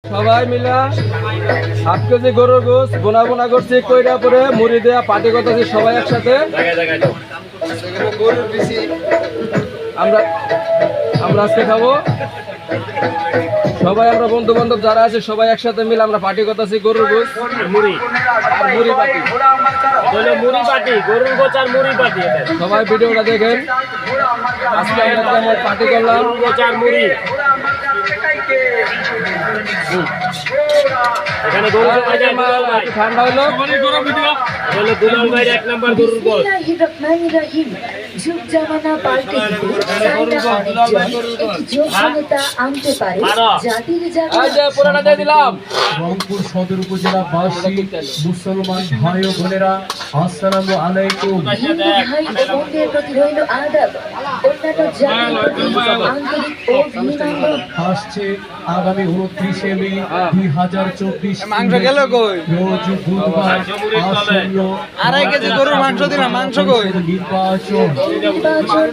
সবাই মিলা 7 কেজি গরুর গোস বোনা বোনা করছি কইরা পরে মুড়ি দেয়া পার্টি করতেছি সবাই একসাথে। আমরা আমরা আজকে খাবো সবাই, আমরা বন্ধু বান্ধব যারা আছে সবাই একসাথে মিলে আমরা পার্টি করতেছি গরুর গোস মুড়ি আর মুড়ি পার্টি। মুড়ি পার্টি, গরুর গোছ আর মুড়ি পার্টি। সবাই ভিডিওটা দেখেন। আজকে আমরা কেমন পার্টি করলাম, গরুর গোছ আর মুড়ি। এখানে গরু ঠান্ডা হলো দুলাল ভাইয়ের 1 নাম্বার গরুর গোছ। যুগ জামানা পাল্টে যোগ্যতা আনতে পারে জাতির দিলাম। রংপুর সদর উপজেলা বাসী মুসলমান ভাই ও বোনেরা, আসসালামু আলাইকুম। ভাই ও বোনদের প্রতি রইল আদাব, অন্যান্য জাতির প্রতি আন্তরিক অভিনন্দন। আসছে আগামী 29শে মে 2024 মাংস গেল কই? রোজ বুধবার আসন্ন 2.5 কেজি গরুর মাংস দিলাম, মাংস কই? নির্বাচন নির্বাচন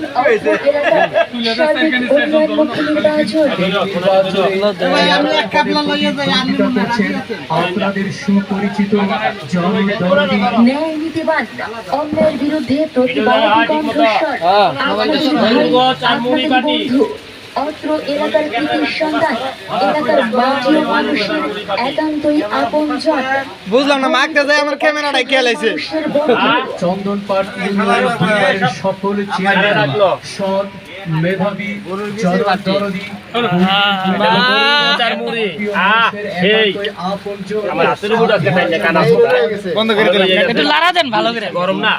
আপনাদের সুপরিচিত জনদরদি ন্যায় নীতিবান, অন্যায়ের বিরুদ্ধে প্রতিবাদী কণ্ঠস্বর, আপনাদের বন্ধু, অত্র এলাকার কৃতির সন্তান, এলাকার মাটি ও মানুষের একান্তই আপনজন। বুঝলাম না, মাগতে যায় আমার ক্যামেরাটা কে লাইছে। মানুষের বন্ধু, চন্দনপাট ইউনিয়নের পরিবারের সকল চেয়ারম্যান, সৎ মেধাবী জনদরদি বন্ধ করে দিলাম। একটু লড়া দেন ভালো করে, গরম না।